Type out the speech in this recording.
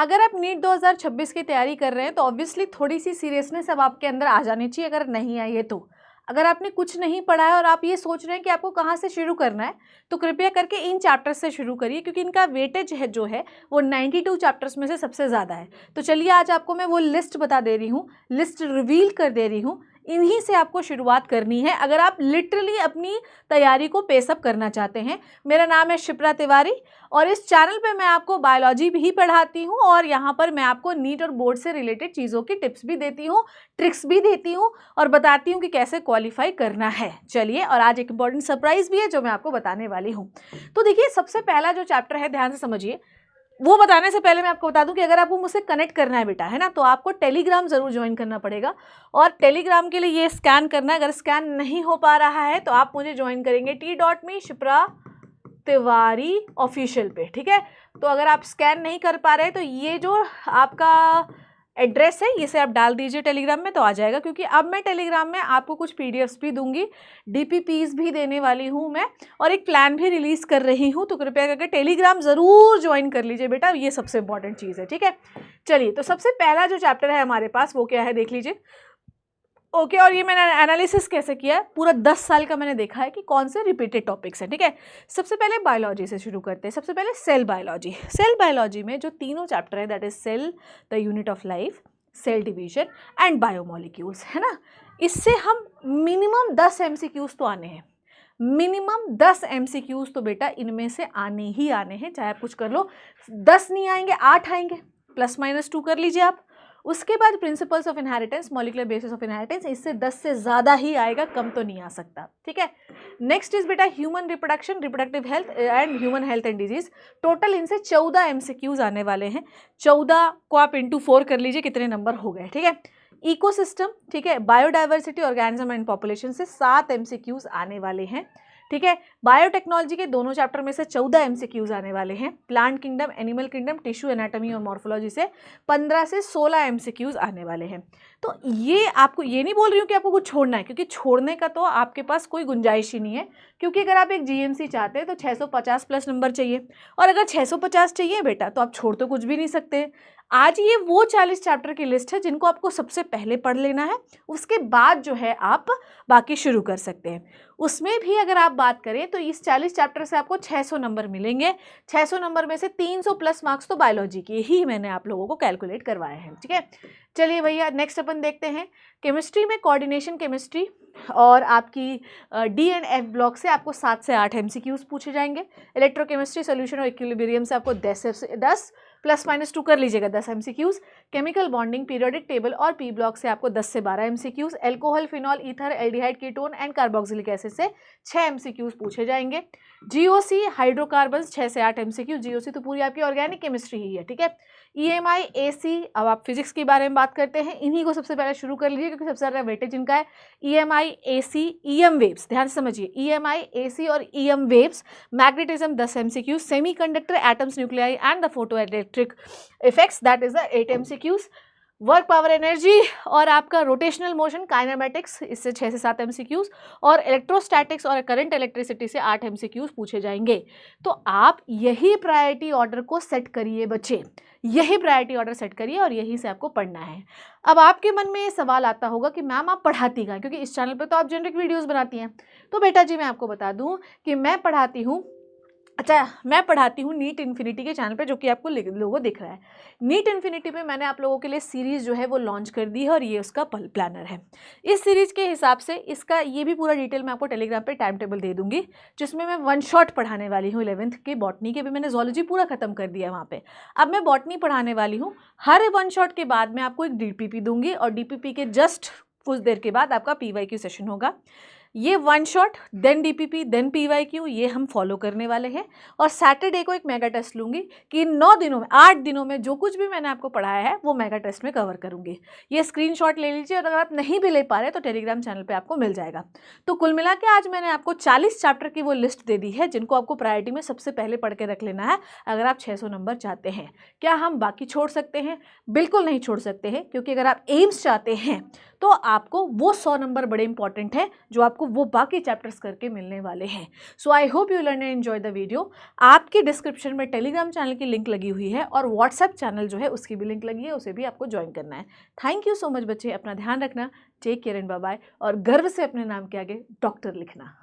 अगर आप नीट 2026 की तैयारी कर रहे हैं तो ऑब्वियसली थोड़ी सी सीरियसनेस अब आपके अंदर आ जानी चाहिए, अगर नहीं आई है तो। अगर आपने कुछ नहीं पढ़ा है और आप ये सोच रहे हैं कि आपको कहाँ से शुरू करना है, तो कृपया करके इन चैप्टर्स से शुरू करिए, क्योंकि इनका वेटेज है जो है वो 92 चैप्टर्स में से सबसे ज़्यादा है। तो चलिए आज आपको मैं वो लिस्ट बता दे रही हूँ, लिस्ट रिवील कर दे रही हूँ, इन्हीं से आपको शुरुआत करनी है अगर आप लिटरली अपनी तैयारी को पेसअप करना चाहते हैं। मेरा नाम है शिप्रा तिवारी और इस चैनल पे मैं आपको बायोलॉजी भी पढ़ाती हूँ और यहाँ पर मैं आपको नीट और बोर्ड से रिलेटेड चीज़ों की टिप्स भी देती हूँ, ट्रिक्स भी देती हूँ और बताती हूँ कि कैसे क्वालिफाई करना है। चलिए, और आज एक इंपॉर्टेंट सरप्राइज भी है जो मैं आपको बताने वाली हूँ। तो देखिए, सबसे पहला जो चैप्टर है, ध्यान से समझिए। वो बताने से पहले मैं आपको बता दूं कि अगर आपको मुझसे कनेक्ट करना है बेटा, है ना, तो आपको टेलीग्राम ज़रूर ज्वाइन करना पड़ेगा। और टेलीग्राम के लिए ये स्कैन करना है, अगर स्कैन नहीं हो पा रहा है तो आप मुझे ज्वाइन करेंगे t.me शिप्रा तिवारी ऑफिशियल पे, ठीक है। तो अगर आप स्कैन नहीं कर पा रहे तो ये जो आपका एड्रेस है ये से आप डाल दीजिए टेलीग्राम में, तो आ जाएगा। क्योंकि अब मैं टेलीग्राम में आपको कुछ पीडीएफ्स भी दूंगी, डीपीपीज भी देने वाली हूँ मैं, और एक प्लान भी रिलीज़ कर रही हूँ। तो कृपया करके टेलीग्राम ज़रूर ज्वाइन कर लीजिए बेटा, ये सबसे इंपॉर्टेंट चीज़ है, ठीक है। चलिए, तो सबसे पहला जो चैप्टर है हमारे पास वो क्या है, देख लीजिए। ओके, और ये मैंने एनालिसिस कैसे किया है, पूरा 10 साल का मैंने देखा है कि कौन से रिपीटेड टॉपिक्स हैं, ठीक है। सबसे पहले बायोलॉजी से शुरू करते हैं। सबसे पहले सेल बायोलॉजी। सेल बायोलॉजी में जो तीनों चैप्टर है, that is cell the unit of life, cell division and biomolecules, है ना। इससे हम मिनिमम 10 MCQs तो आने हैं, मिनिमम 10 MCQs तो बेटा इनमें से आने ही आने हैं, चाहे आप कुछ कर लो। 10 नहीं आएंगे, 8 आएंगे, +-2 कर लीजिए आप। उसके बाद principles of inheritance, molecular basis of inheritance, इससे 10 से ज़्यादा ही आएगा, कम तो नहीं आ सकता, ठीक है। नेक्स्ट इज बेटा human reproduction, reproductive health and human health and disease. Total इनसे 14 MCQs आने वाले हैं। 14 को आप इंटू 4 कर लीजिए, कितने नंबर हो गए, ठीक है। इकोसिस्टम, ठीक है, बायोडाइवर्सिटी, ऑर्गेनिज्म एंड पॉपुलेशन से 7 MCQs आने वाले हैं, ठीक है। बायोटेक्नोलॉजी के दोनों चैप्टर में से 14 MCQs आने वाले हैं। Plant kingdom, animal kingdom, tissue anatomy और मॉर्फोलॉजी से 15 से 16 MCQs आने वाले हैं। तो ये आपको, ये नहीं बोल रही हूँ कि आपको कुछ छोड़ना है, क्योंकि छोड़ने का तो आपके पास कोई गुंजाइश ही नहीं है। क्योंकि अगर आप एक GMC चाहते हैं तो 650 प्लस नंबर चाहिए, और अगर 650 चाहिए बेटा तो आप छोड़ तो कुछ भी नहीं सकते। आज ये वो 40 चैप्टर की लिस्ट है जिनको आपको सबसे पहले पढ़ लेना है, उसके बाद जो है आप बाकी शुरू कर सकते हैं। उसमें भी अगर आप बात करें तो इस 40 चैप्टर से आपको 600 नंबर मिलेंगे। 600 नंबर में से 300 प्लस मार्क्स तो बायोलॉजी के ही मैंने आप लोगों को कैलकुलेट करवाए हैं, ठीक है। चलिए भैया, नेक्स्ट अपन देखते हैं। केमिस्ट्री में कोऑर्डिनेशन केमिस्ट्री और आपकी D एंड F ब्लॉक से आपको 7 से 8 MCQs पूछे जाएंगे। इलेक्ट्रोकेमिस्ट्री, सोल्यूशन और इक्विलिब्रियम से आपको 10 +-2 कर लीजिएगा, 10 MCQs। Chemical bonding, periodic table और P ब्लॉक से आपको 10 से 12 MCQs। Alcohol, phenol, ether, aldehyde, ketone and carboxylic acid से 6 MCQs पूछे जाएंगे। GOC, हाइड्रोकार्बन्स, 6 से 8 MCQ। GOC तो पूरी आपकी ऑर्गेनिक केमिस्ट्री ही है, ठीक है। EMI, AC, अब आप फिजिक्स के बारे में बात करते हैं, इन्हीं को सबसे पहले शुरू कर लीजिए क्योंकि सबसे ज़्यादा वेटेज इनका है। EMI, AC, EM वेव्स, ध्यान से समझिए, EMI, AC और EM waves. Magnetism 10 MCQ। Semiconductor, atoms, nuclei and the photo electric effects, that is the 8 MCQs। Work, power, energy और आपका रोटेशनल मोशन, काइनेमेटिक्स, इससे 6 से 7 MCQs। और इलेक्ट्रोस्टैटिक्स और करंट इलेक्ट्रिसिटी से 8 MCQs पूछे जाएंगे। तो आप यही प्रायोरिटी ऑर्डर को सेट करिए बच्चे, यही प्रायोरिटी ऑर्डर सेट करिए और यही से आपको पढ़ना है। अब आपके मन में ये सवाल आता होगा कि मैम आप पढ़ाती कहाँ, क्योंकि इस चैनल पे तो आप जेनरिक वीडियोस बनाती हैं। तो बेटा जी, मैं आपको बता दूं कि मैं पढ़ाती हूँ, मैं पढ़ाती हूँ नीट इन्फिनिटी के चैनल पे, जो कि आपको लोगो दिख रहा है। नीट इन्फिनिटी पे मैंने आप लोगों के लिए सीरीज़ जो है वो लॉन्च कर दी है और ये उसका प्लानर है। इस सीरीज़ के हिसाब से इसका ये भी पूरा डिटेल मैं आपको टेलीग्राम पे टाइम टेबल दे दूंगी, जिसमें मैं 1 शॉट पढ़ाने वाली हूँ। 11th के बॉटनी के भी मैंने जोलॉजी पूरा खत्म कर दिया है वहाँ पे। अब मैं बॉटनी पढ़ाने वाली हूँ। हर 1 शॉट के बाद मैं आपको एक DPP दूंगी और DPP के जस्ट कुछ देर के बाद आपका PYQ सेशन होगा। ये 1 shot, then DPP, then PYQ, ये हम फॉलो करने वाले हैं। और सैटरडे को एक मेगा टेस्ट लूँगी कि 9 दिनों में, 8 दिनों में जो कुछ भी मैंने आपको पढ़ाया है वो मेगा टेस्ट में कवर करूँगी। ये स्क्रीनशॉट ले लीजिए और अगर आप नहीं भी ले पा रहे तो टेलीग्राम चैनल पे आपको मिल जाएगा। तो कुल मिला के आज मैंने आपको 40 चैप्टर की वो लिस्ट दे दी है जिनको आपको प्रायोरिटी में सबसे पहले पढ़ के रख लेना है अगर आप 600 नंबर चाहते हैं। क्या हम बाकी छोड़ सकते हैं? बिल्कुल नहीं छोड़ सकते हैं, क्योंकि अगर आप एम्स चाहते हैं तो आपको वो 100 नंबर बड़े इंपॉर्टेंट है जो आपको आपको वो बाकी चैप्टर्स करके मिलने वाले हैं। So I hope you learn and enjoy the video. आपके डिस्क्रिप्शन में टेलीग्राम चैनल की लिंक लगी हुई है और व्हाट्सएप चैनल जो है उसकी भी लिंक लगी है, उसे भी आपको ज्वाइन करना है। थैंक यू सो मच बच्चे, अपना ध्यान रखना, take care and bye bye, और गर्व से अपने नाम के आगे डॉक्टर लिखना।